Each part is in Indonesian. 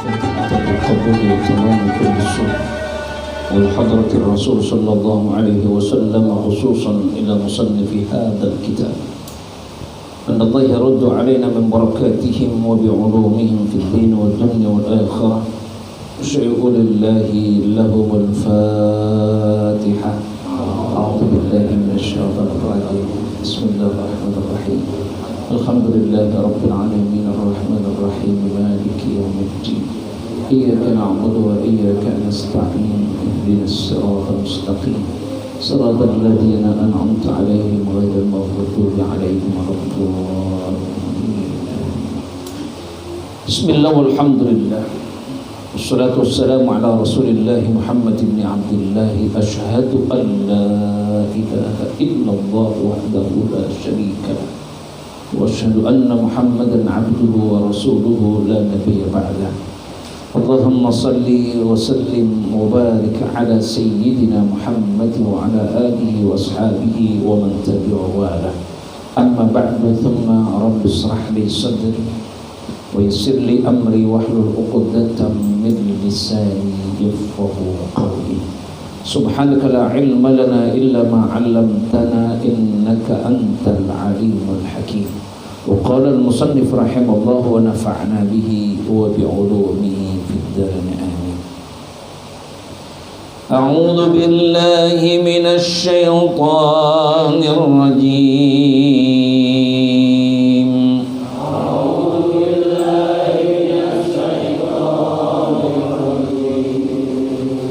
بالقبول وتمام كل سوء والحضرة الرسول صلى الله عليه وسلم خصوصا إلى مصنف هذا الكتاب أن الله يرد علينا من بركاتهم وبعلومهم في الدين والدنيا والآخرة. شيء لله لهم الفاتحة. أعوذ بالله من الشيطان الرجيم. بسم الله الرحمن الرحيم. الحمد لله رب العالمين الرحمن الرحيم مالك يوم الدين. إياك نعبد وإياك نستعين اهدنا الصراط المستقيم صراط الذين أنعمت عليهم غير المغضوب عليهم ولا الضالين. بسم الله والحمد لله والصلاة والسلام على رسول الله محمد بن عبد الله. أشهد أن لا إله إلا الله وحده لا شريك له وأشهد أن محمدا عبده ورسوله لا نبي بعده. اللهم صل وسلم وبارك على سيدنا محمد وعلى آله وأصحابه ومن تبعه والاه. أما بعد ثم رب اشرح لي صدري ويسر لي أمري واحلل عقدة من لساني يفقهوا قولي. سبحانك لا علم لنا إلا ما علمتنا إنك أنت العليم الحكيم. وقال المصنف رحمه الله ونفعنا به وبعلومه في الدارين آمين. أعوذ بالله من الشيطان الرجيم. أعوذ بالله من الشيطان الرجيم.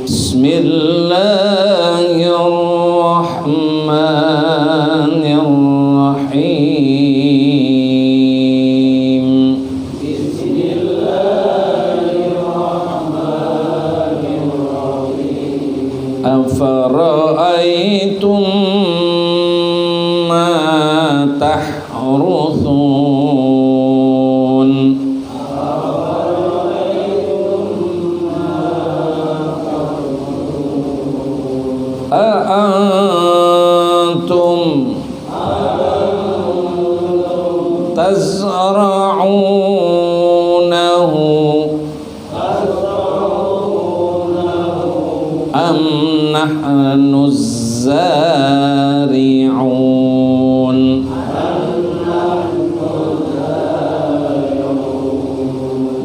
بسم الله الرحمن الرحيم. أفرأيتم ما تحرثون أأنتم تزرعونه أم نحن الزارعون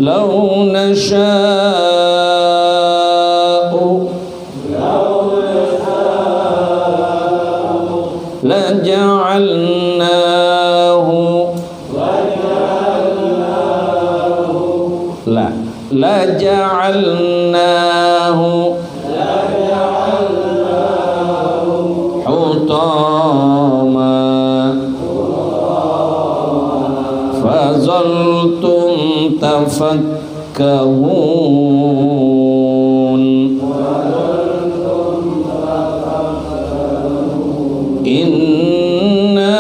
لو نشاء لجعلناه حطاما فظلتم تفكهون إنا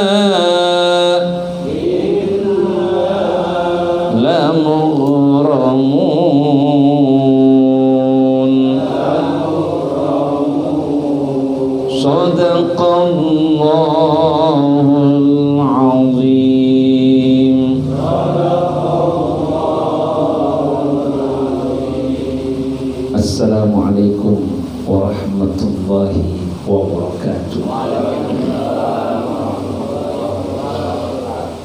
لمغرمون. صدق الله العظيم. Assalamualaikum warahmatullahi wabarakatuh.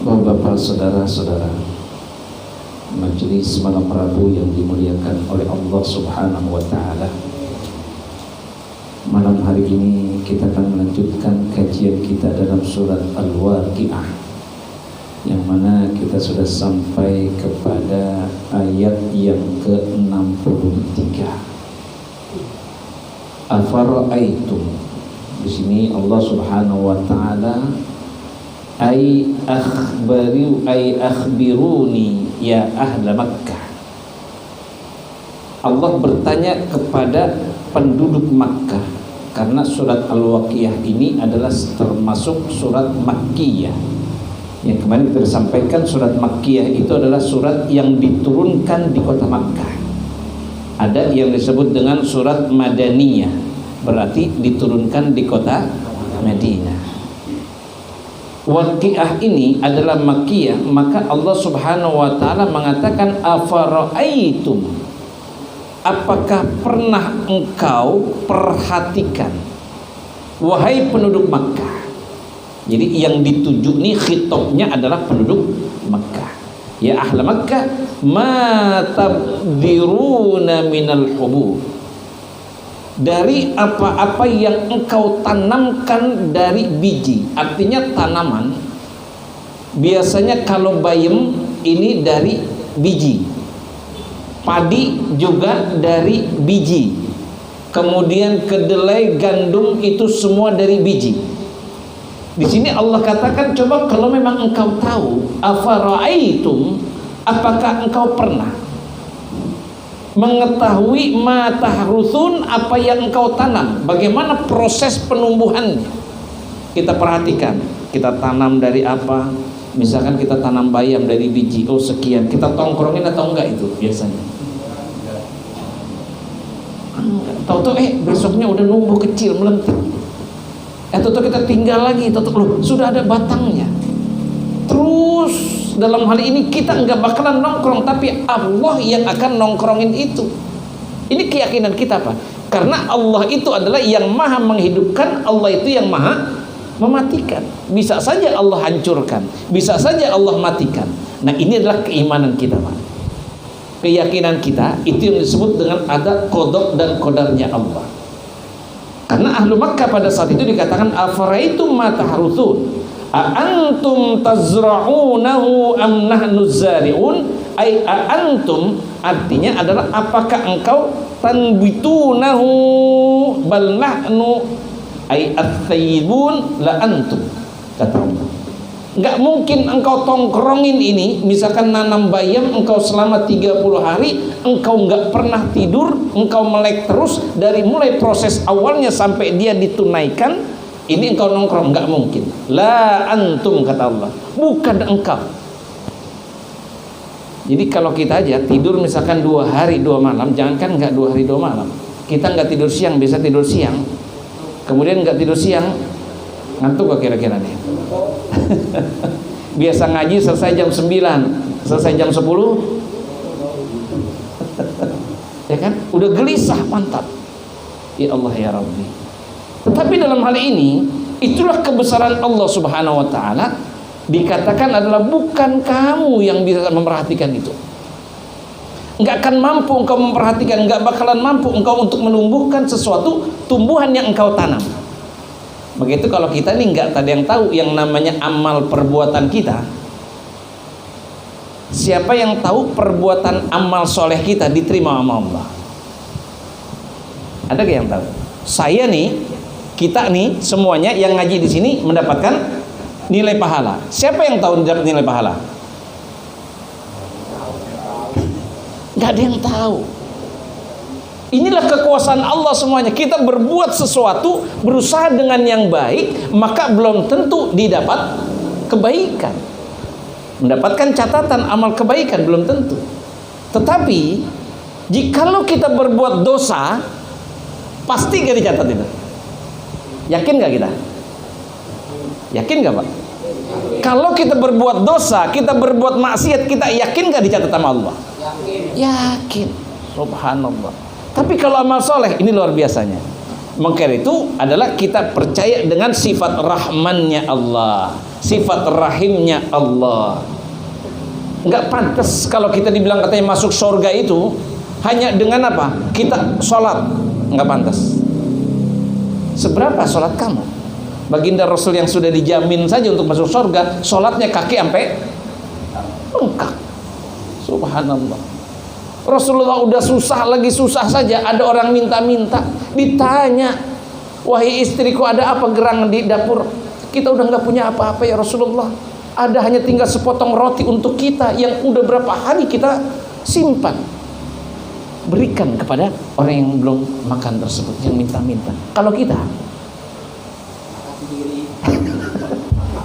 Bapak-bapak, saudara-saudara, majelis malam Rabu yang dimuliakan oleh Allah Subhanahu wa taala. Malam hari ini kita akan melanjutkan kajian kita dalam surat Al-Waqi'ah, yang mana kita sudah sampai kepada ayat yang ke-63. Afara'aitum. Di sini Allah Subhanahu wa taala akhbiruni ya ahla Makkah. Allah bertanya kepada penduduk Makkah, karena surat Al-Waqi'ah ini adalah termasuk surat Makkiyah. Yang kemarin kita sampaikan, surat Makkiyah itu adalah surat yang diturunkan di kota Makkah. Ada yang disebut dengan surat Madaniyah, berarti diturunkan di kota Madinah. Waqi'ah ini adalah Makkiyah, maka Allah Subhanahu wa taala mengatakan afara'aitum apakah pernah engkau perhatikan, wahai penduduk Makkah. Jadi yang dituju nih khitabnya adalah penduduk Makkah. Ya ahla Makkah, ma tabdiruna minal hubub, dari apa-apa yang engkau tanamkan dari biji. Artinya tanaman, biasanya kalau bayam ini dari biji, padi juga dari biji, kemudian kedelai, gandum, itu semua dari biji. Di sini Allah katakan, coba kalau memang engkau tahu, afara'aitum, apakah engkau pernah mengetahui ma tahrusun, apa yang engkau tanam, bagaimana proses penumbuhannya. Kita perhatikan, kita tanam dari apa? Misalkan kita tanam bayam dari biji, oh sekian, kita tongkrongin atau enggak itu biasanya? Tahu-tahu besoknya udah numbuh kecil, melentik. Tahu-tahu kita tinggal lagi, tahu-tahu loh sudah ada batangnya. Terus dalam hal ini kita enggak bakalan nongkrong, tapi Allah yang akan nongkrongin itu. Ini keyakinan kita, Pak. Karena Allah itu adalah yang maha menghidupkan, Allah itu yang maha mematikan. Bisa saja Allah hancurkan, bisa saja Allah matikan. Nah ini adalah keimanan kita, Pak. Keyakinan kita itu yang disebut dengan ada qada dan qadarnya Allah. Karena ahlu Makkah pada saat itu dikatakan, afaraitum ma tahrusun, antum tazra'unahu am nahnu zari'un, ay antum artinya adalah apakah engkau tanbitunahu bal nahnu ay at-tayyibun la antum, kata Allah. Enggak mungkin engkau tongkrongin ini, misalkan nanam bayam engkau selama 30 hari, engkau enggak pernah tidur, engkau melek terus dari mulai proses awalnya sampai dia ditunaikan, ini engkau nongkrong, enggak mungkin. La antum, kata Allah, bukan engkau. Jadi kalau kita aja tidur misalkan 2 hari 2 malam, jangankan enggak 2 hari 2 malam, kita enggak tidur siang, biasa tidur siang, kemudian enggak tidur siang, ngantuk gak kira-kira nih? Biasa ngaji selesai jam 9, selesai jam 10 ya kan? Udah gelisah, mantap. Ya Allah ya Rabbi. Tetapi dalam hal ini, itulah kebesaran Allah Subhanahu wa ta'ala. Dikatakan adalah bukan kamu yang bisa memperhatikan itu. Enggak akan mampu engkau memperhatikan, enggak bakalan mampu engkau untuk menumbuhkan sesuatu tumbuhan yang engkau tanam. Begitu kalau kita nih enggak ada yang tahu yang namanya amal perbuatan kita. Siapa yang tahu perbuatan amal soleh kita diterima sama Allah? Ada gak yang tahu? Saya nih, kita nih semuanya yang ngaji di sini mendapatkan nilai pahala. Siapa yang tahu dapat nilai pahala? Gak ada yang tahu. Inilah kekuasaan Allah semuanya. Kita berbuat sesuatu, berusaha dengan yang baik, maka belum tentu didapat kebaikan, mendapatkan catatan amal kebaikan, belum tentu. Tetapi jikalau kita berbuat dosa, pasti gak dicatat itu. Yakin gak kita? Yakin gak Pak? Kalau kita berbuat dosa, kita berbuat maksiat, kita yakin gak dicatat sama Allah? Yakin. Subhanallah. Tapi kalau amal soleh, ini luar biasanya. Maka itu adalah kita percaya dengan sifat rahmannya Allah, sifat rahimnya Allah. Enggak pantas kalau kita dibilang katanya masuk surga itu hanya dengan apa? Kita sholat. Enggak pantas. Seberapa sholat kamu? Baginda Rasul yang sudah dijamin saja untuk masuk surga, sholatnya kaki sampai bengkak. Subhanallah. Rasulullah udah susah lagi susah saja, ada orang minta-minta, ditanya, wahai istriku ada apa gerangan di dapur? Kita udah nggak punya apa-apa ya Rasulullah, ada hanya tinggal sepotong roti untuk kita yang udah berapa hari kita simpan. Berikan kepada orang yang belum makan tersebut, yang minta-minta. Kalau kita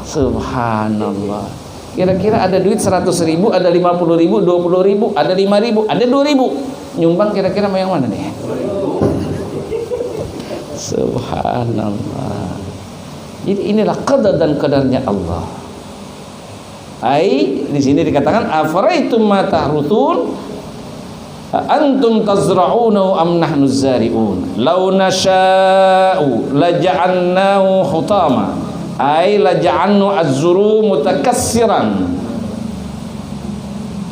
Subhanallah, kira-kira ada duit 100.000, ada 50.000, 20.000, ada 5.000, ada 2.000. Nyumbang kira-kira mau yang mana nih? Subhanallah. Jadi inilah qada dan qadarnya Allah. Di sini dikatakan afaraitum ma tahrutun, antum tazra'unahu am nahnu zari'un law nasha'u laja'alnahu hutama ay laja'alnu az-zuru mutakassiran.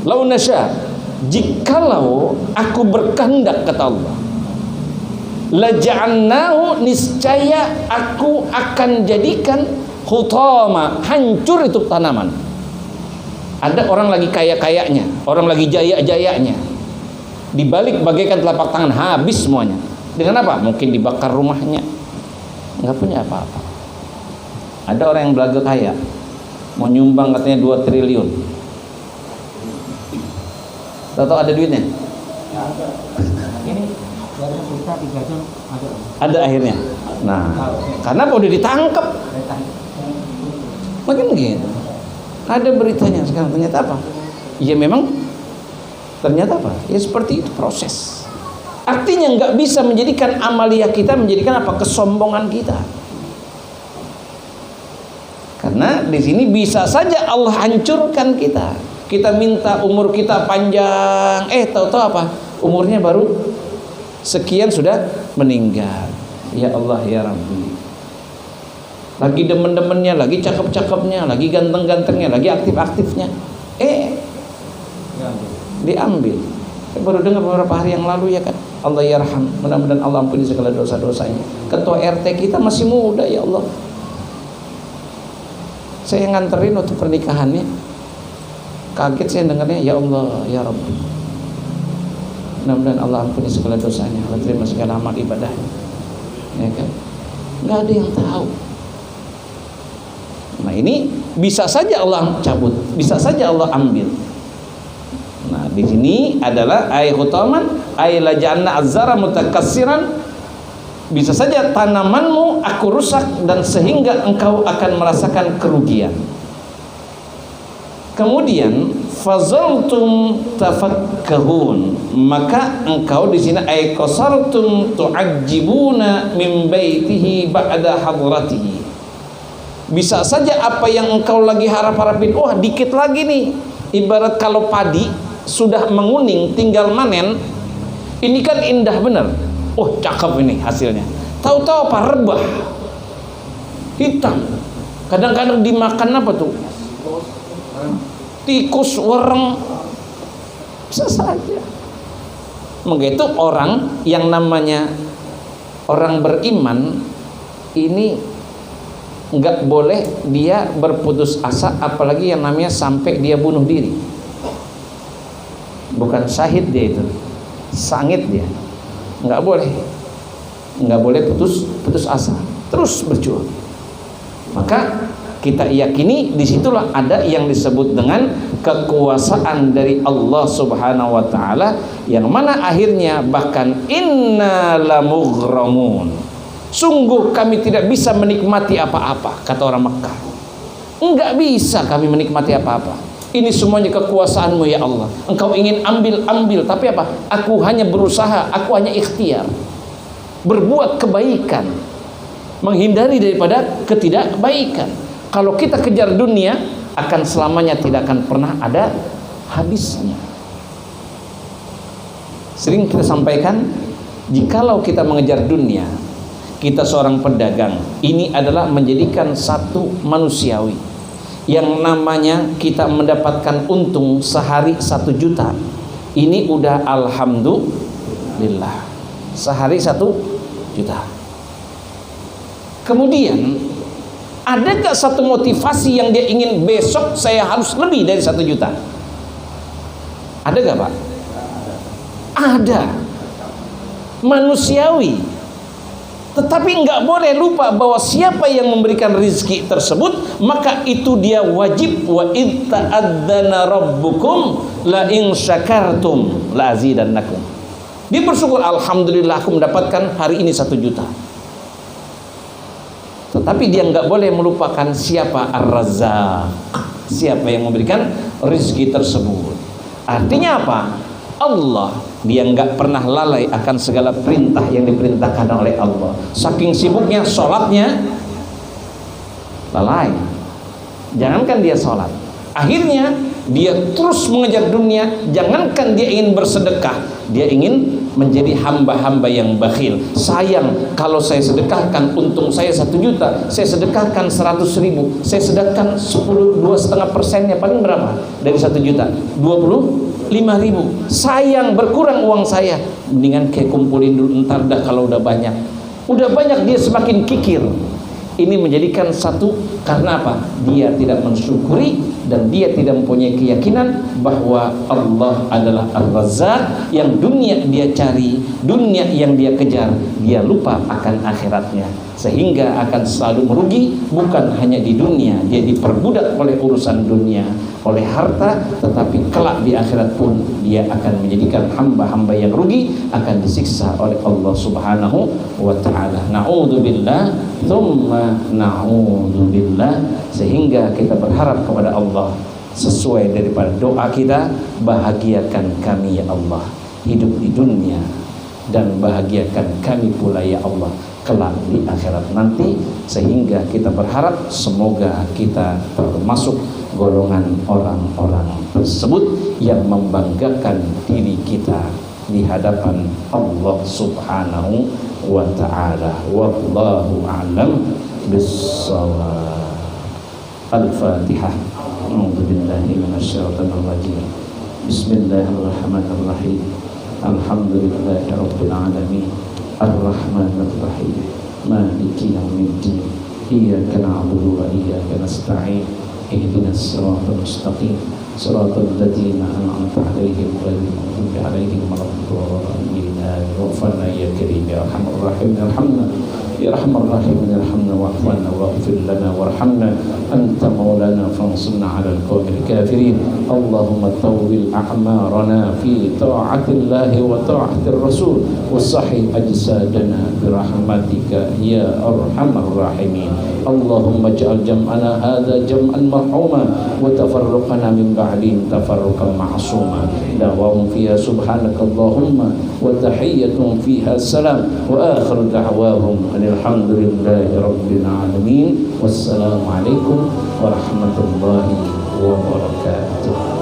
Law nasha', jikalau aku berkehendak, kata Allah, laja'alnahu, niscaya aku akan jadikan hutama, hancur itu tanaman. Ada orang lagi kaya-kayanya, orang lagi jaya-jayanya, dibalik bagaikan telapak tangan, habis semuanya. Dengan apa? Mungkin dibakar rumahnya, nggak punya apa-apa. Ada orang yang belaga kaya, mau nyumbang katanya 2 triliun. Tahu ada duitnya? Ini dari berita 3 jam ada. Ada akhirnya. Nah, karena udah ditangkap. Makin gitu. Ada beritanya sekarang, ternyata apa? Ya memang ternyata apa? Ya seperti itu proses. Artinya nggak bisa menjadikan amalia kita menjadikan apa? Kesombongan kita. Karena di sini bisa saja Allah hancurkan kita. Kita minta umur kita panjang, tahu-tahu apa? Umurnya baru sekian sudah meninggal. Ya Allah ya Rabbi. Lagi demen-demennya, lagi cakep-cakepnya, lagi ganteng-gantengnya, lagi aktif-aktifnya, diambil. Saya baru dengar beberapa hari yang lalu ya kan. Allah yarham, mudah-mudahan Allah ampuni segala dosa-dosanya. Ketua RT kita masih muda, ya Allah. Saya nganterin waktu pernikahannya, kaget saya dengarnya, ya Allah ya Rabbi, mudah-mudahan Allah ampuni segala dosanya, Allah terima segala amal ibadahnya, ya kan? Nggak ada yang tahu. Nah ini bisa saja Allah cabut, bisa saja Allah ambil. Nah di sini adalah ay hutaman ay laja'alna azzara mutakassiran. Bisa saja tanamanmu aku rusak dan sehingga engkau akan merasakan kerugian. Kemudian fazaltum tafakkahun, maka engkau di sini ay qasartum tu'ajjibuna min baitihi ba'da hadratihi. Bisa saja apa yang engkau lagi harap-harapin, dikit lagi nih. Ibarat kalau padi sudah menguning tinggal manen, ini kan indah benar. Cakep ini hasilnya. Tahu-tahu apa? Rebah, hitam. Kadang-kadang dimakan apa tuh? Tikus, wereng. Bisa saja. Begitu orang yang namanya orang beriman ini nggak boleh dia berputus asa, apalagi yang namanya sampai dia bunuh diri. Bukan syahid dia itu, sangit dia. Nggak boleh putus asa, terus berjuang. Maka kita yakini disitulah ada yang disebut dengan kekuasaan dari Allah Subhanahu Wa Taala, yang mana akhirnya bahkan inna lamughramun, sungguh kami tidak bisa menikmati apa-apa, kata orang Mekah. Enggak bisa kami menikmati apa-apa. Ini semuanya kekuasaanmu ya Allah. Engkau ingin ambil, tapi apa? Aku hanya berusaha, aku hanya ikhtiar berbuat kebaikan, menghindari daripada ketidakbaikan. Kalau kita kejar dunia, akan selamanya tidak akan pernah ada habisnya. Sering kita sampaikan, jikalau kita mengejar dunia, kita seorang pedagang, ini adalah menjadikan satu manusiawi. Yang namanya kita mendapatkan untung sehari 1 juta, ini udah alhamdulillah. Sehari 1 juta. Kemudian ada gak satu motivasi yang dia ingin besok saya harus lebih dari 1 juta? Ada gak Pak? Ada. Manusiawi. Tetapi nggak boleh lupa bahwa siapa yang memberikan rizki tersebut, maka itu dia wajib. Wa id ta'adzana rabbukum la in syakartum la azidannakum. Dia bersyukur, alhamdulillah aku mendapatkan hari ini 1 juta. Tetapi dia nggak boleh melupakan siapa Ar-Razzaq, siapa yang memberikan rizki tersebut. Artinya apa? Allah, dia nggak pernah lalai akan segala perintah yang diperintahkan oleh Allah. Saking sibuknya sholatnya lalai. Jangankan dia sholat, akhirnya Dia terus mengejar dunia. Jangankan dia ingin bersedekah, dia ingin menjadi hamba-hamba yang bakhil. Sayang kalau saya sedekahkan untung saya 1 juta, saya sedekahkan 100.000, saya sedekahkan 2,5%-nya paling berapa dari 1 juta? 25.000. Sayang, berkurang uang saya. Mendingan kayak kumpulin dulu, entar dah kalau udah banyak. Udah banyak dia semakin kikir. Ini menjadikan satu, karena apa? Dia tidak mensyukuri dan dia tidak mempunyai keyakinan bahwa Allah adalah Ar-Razzaq. Yang dunia dia cari, dunia yang dia kejar, dia lupa akan akhiratnya, sehingga akan selalu merugi. Bukan hanya di dunia dia diperbudak oleh urusan dunia, oleh harta, tetapi kelak di akhirat pun dia akan menjadikan hamba-hamba yang rugi, akan disiksa oleh Allah Subhanahu wa ta'ala. Na'udzubillah, thumma na'udzubillah. Sehingga kita berharap kepada Allah sesuai daripada doa kita, bahagiakan kami ya Allah hidup di dunia, dan bahagiakan kami pula ya Allah kelak di akhirat nanti. Sehingga kita berharap semoga kita termasuk golongan orang-orang tersebut yang membanggakan diri kita di hadapan Allah Subhanahu wa ta'ala. Wallahu a'lam bissawab. Al-Fatihah. A'udzu billahi minasyaitonir rajim. Bismillahirrahmanirrahim. Alhamdulillahi rabbil alamin. Ar-Rahmanir Rahim. Maliki yaumiddin. Iyyaka na'budu wa iyyaka nasta'in. Ihdinas siratal mustaqim. Siratal ladzina an'amta 'alaihim ghairil maghdubi 'alaihim waladdallin. Waghfirna ya karim ya arhamar rahim yarhamna ya arhamar rahim yarhamna wa'fu 'anna waghfir lana warhamna anta maulana fansurna 'alal qawmil kafirin. Allahumma tawwil a'marana fi ta'atillahi wa ta'atir rasul wa sahih ajsadana bi rahmatika ya arhamar rahimin. Allahumma ij'al jam'ana hadha jam'an marhuma wa tafarruqana min ba'din tafarruqan ma'suma. Da'wahum fiha subhanakallahumma wa tahiyyatuhum fiha salam wa akhiru da'wahum alhamdulillahi rabbil alamin. Wassalamu alaikum warahmatullahi wabarakatuh.